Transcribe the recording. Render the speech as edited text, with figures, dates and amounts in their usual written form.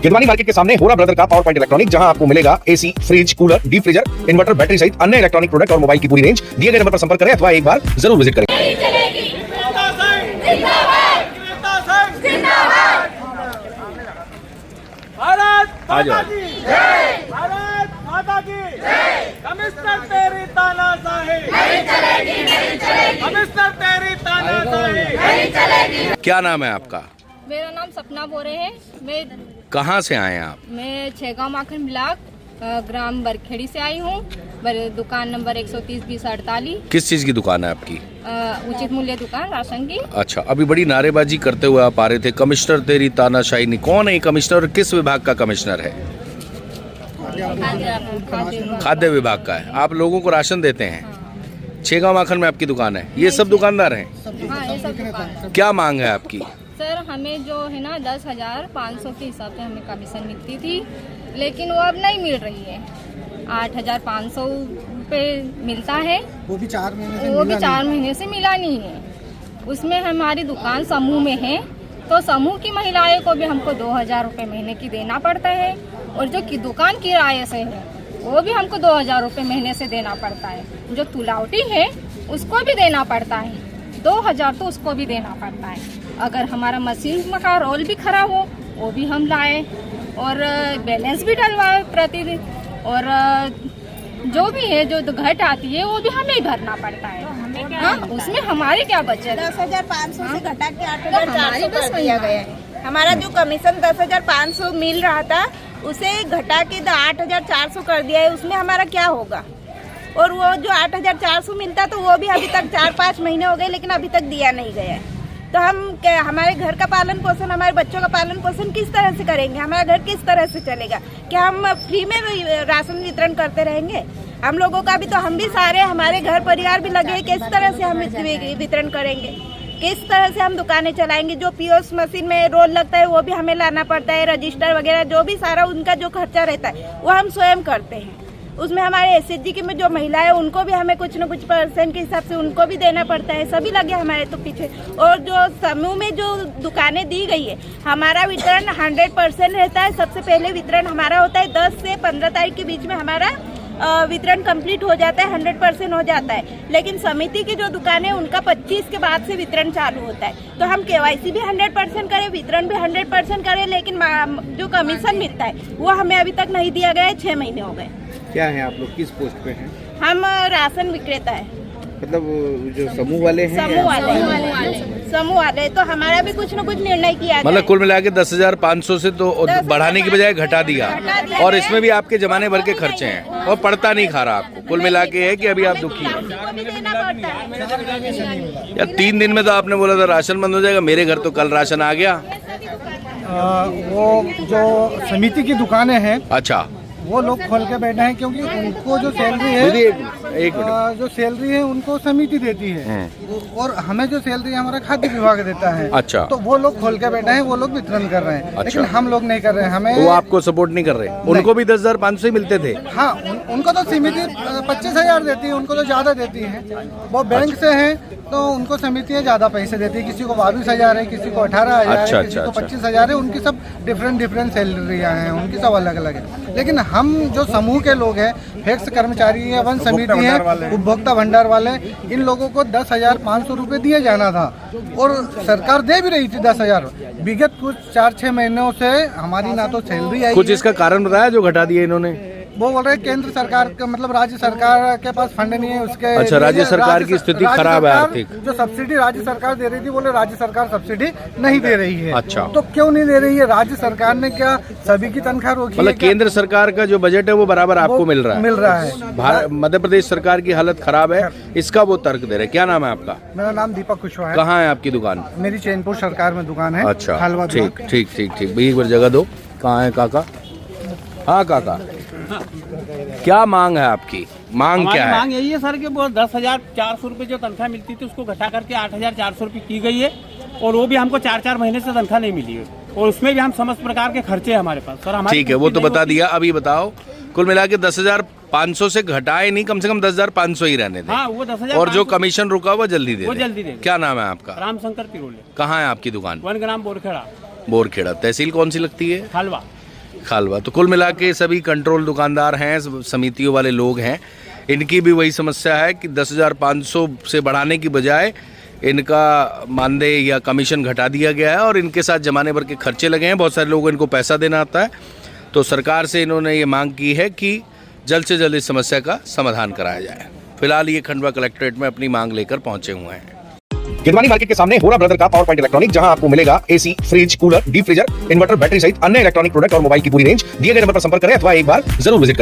Girwani market के सामने होरा ब्रदर का पावर पॉइंट इलेक्ट्रॉनिक, जहां आपको मिलेगा AC, fridge, cooler, deep freezer, inverter, battery सहित अन्य इलेक्ट्रॉनिक प्रोडक्ट और मोबाइल की पूरी रेंज। दिए गए नंबर पर संपर्क करें अथवा एक बार जरूर विजिट करें। भारत माता की जय, भारत माता की जय। कमिश्नर तेरी तानाशाही नहीं चलेगी, नहीं चलेगी। कमिश्नर तेरी तानाशाही नहीं चलेगी। क्या नाम है आपका? मेरा नाम सपना बोरे है। मैं कहाँ से आए हैं आप? मैं छेगांव माखन ब्लॉक ग्राम बरखेड़ी से आई हूँ। दुकान नंबर 130-20-48। किस चीज की दुकान है आपकी? उचित मूल्य दुकान, राशन की। अच्छा, अभी बड़ी नारेबाजी करते हुए आप आ रहे थे, कमिश्नर तेरी तानाशाही नहीं। कौन है ये कमिश्नर? किस विभाग का कमिश्नर है? खाद्य विभाग का है। आप लोगों को राशन देते हैं। छेगांव माखन में आपकी दुकान है। ये सब दुकानदार हैं? हाँ, ये सब दुकान है। क्या मांग है आपकी? सर, हमें जो है ना 10,500 के हिसाब से हमें कमीशन मिलती थी, लेकिन वो अब नहीं मिल रही है। 8,500 रुपये मिलता है, वो भी 4 महीने से मिला नहीं है। उसमें हमारी दुकान समूह में है, तो समूह की महिलाएं को भी हमको 2,000 रुपये महीने की देना पड़ता है, और जो कि दुकान किराए से है वो भी हमको 2,000 रुपये महीने से देना पड़ता है। जो तुलावटी है उसको भी देना पड़ता है, 2,000 तो उसको भी देना पड़ता है। अगर हमारा मशीन का रोल भी खराब हो वो भी हम लाए, और बैलेंस भी डलवाए प्रतिदिन, और जो भी है जो घट आती है वो भी हमें ही भरना पड़ता है। हाँ, उसमें हमारी क्या बचत? 10,500 से घटा के 8,400 कर दिया गया है। हमारा जो कमीशन 10,500 मिल रहा था उसे घटा के 8,400 कर दिया है। उसमें हमारा क्या होगा? और वो जो 8,400 मिलता तो वो भी अभी तक 4-5 महीने हो गए, लेकिन अभी तक दिया नहीं गया है। तो हम हमारे घर का पालन पोषण, हमारे बच्चों का पालन पोषण किस तरह से करेंगे? हमारा घर किस तरह से चलेगा? क्या हम फ्री में राशन वितरण करते रहेंगे? हम लोगों का भी तो, हम भी सारे हमारे घर परिवार भी लगे, किस तरह से हम वितरण करेंगे? किस तरह से हम दुकानें चलाएंगे? जो पीओएस मशीन में रोल लगता है वो भी हमें लाना पड़ता है, रजिस्टर वगैरह जो भी सारा उनका जो खर्चा रहता है वो हम स्वयं करते हैं। उसमें हमारे एसएचजी की में जो महिला है उनको भी हमें कुछ न कुछ % के हिसाब से उनको भी देना पड़ता है। सभी लगे हमारे तो पीछे। और जो समूह में जो दुकानें दी गई है, हमारा वितरण 100% रहता है। सबसे पहले वितरण हमारा होता है 10 से 15 तारीख के बीच में हमारा वितरण कंप्लीट हो जाता है, 100% हो जाता है। लेकिन समिति की जो दुकान है उनका 25 के बाद से वितरण चालू होता है। तो हम केवाईसी भी 100% करें, वितरण भी 100% करें, लेकिन जो कमीशन मिलता है वो हमें अभी तक नहीं दिया गया है। 6 महीने हो गए। क्या है आप लोग, किस पोस्ट पे हैं? हम राशन विक्रेता है। मतलब जो समूह वाले हैं? समूह वाले तो हमारा भी कुछ न कुछ निर्णय किया गया। मतलब कुल मिला के 10,500 से तो बढ़ाने की बजाय घटा दिया, और इसमें भी आपके जमाने भर के खर्चे हैं और पड़ता नहीं खा रहा आपको। कुल मिला के है कि अभी आप दुखी हैं। यार 3 दिन में तो आपने बोला था राशन बंद हो जाएगा। मेरे घर तो कल राशन आ गया। वो जो समिति की दुकानें हैं, अच्छा, वो लोग खोल के बैठे हैं, क्योंकि उनको जो सैलरी है, एक मिनट, जो सैलरी है उनको समिति देती है, और हमें जो सैलरी हमारा खाद्य विभाग देता है। अच्छा, तो वो लोग खोल के बैठे हैं, वो लोग वितरण कर रहे हैं। अच्छा। लेकिन हम लोग नहीं कर रहे हैं। हमें वो आपको सपोर्ट नहीं कर रहे? उनको भी 10,500 ही मिलते थे। हाँ, उनको तो समिति 25,000 देती है, उनको तो ज्यादा देती है। वो बैंक से है तो उनको समितियाँ ज्यादा पैसे देती है। किसी को 22,000 है, किसी को 18,000 है, किसी को 25,000 है। उनकी सब डिफरेंट सैलरियाँ हैं, उनकी सब अलग अलग है। लेकिन हम जो समूह के लोग हैं, फैक्स कर्मचारी है, वन समिति है, उपभोक्ता भंडार वाले, इन लोगों को 10,500 रुपये दिए जाना था, और सरकार दे भी रही थी 10,000। विगत कुछ 4-6 महीनों से हमारी ना तो सैलरी आई। कुछ इसका कारण बताया जो घटा दिया इन्होंने? वो बोल रहे केंद्र सरकार का, मतलब राज्य सरकार के पास फंड नहीं है उसके। अच्छा, राज्य सरकार की स्थिति खराब है आर्थिक। जो सब्सिडी राज्य सरकार दे रही थी, बोले राज्य सरकार सब्सिडी नहीं दे रही है। अच्छा, तो क्यों नहीं दे रही है? राज्य सरकार ने क्या सभी की तनख्वाह रोकी है? मतलब केंद्र सरकार का जो बजट है वो बराबर आपको मिल रहा है। मध्य प्रदेश सरकार की हालत खराब है, इसका वो तर्क दे रहे। क्या नाम है आपका? मेरा नाम दीपक कुशवाहा है। कहाँ है आपकी दुकान? मेरी चैनपुर सरकार में दुकान है। अच्छा, ठीक ठीक ठीक ठीक। एक बार जगह दो। कहाँ है काका? हाँ काका, क्या मांग है आपकी? मांग क्या है? मांग यही है सर कि वो 10,400 रुपये जो तनख्वाह मिलती थी उसको घटा करके 8,400 रुपये की गई है, और वो भी हमको 4-4 महीने से तनख्वाह नहीं मिली है, और उसमें भी हम समस्त प्रकार के खर्चे हमारे पास सर। हमारे ठीक है, वो तो बता दिया। अभी बताओ, कुल मिला के 10,500 से घटाए नहीं, कम से कम 10,500 ही रहने थे। हाँ, वो 10,000। और जो कमीशन रुका वो जल्दी दे। वो जल्दी दे। क्या नाम है आपका? रामशंकर पिरोले। कहाँ है आपकी दुकान? 1 ग्राम बोरखेड़ा। बोरखेड़ा। तहसील कौन सी लगती है? हलवा। खालवा। तो कुल मिला के सभी कंट्रोल दुकानदार हैं, समितियों वाले लोग हैं, इनकी भी वही समस्या है कि 10,500 से बढ़ाने की बजाय इनका मानदेय या कमीशन घटा दिया गया है और इनके साथ जमाने भर के खर्चे लगे हैं। बहुत सारे लोगों को इनको पैसा देना आता है। तो सरकार से इन्होंने ये मांग की है कि जल्द से जल्द इस समस्या का समाधान कराया जाए। फिलहाल ये खंडवा कलेक्ट्रेट में अपनी मांग लेकर पहुंचे हुए हैं। गिरवानी मार्केट के सामने होरा ब्रदर का पावर पॉइंट इलेक्ट्रॉनिक, जहां आपको मिलेगा AC, fridge, cooler, deep freezer, inverter, battery सहित अन्य इलेक्ट्रॉनिक प्रोडक्ट और मोबाइल की पूरी रेंज। दिए गए नंबर पर संपर्क करें अथवा एक बार जरूर विजिट करें।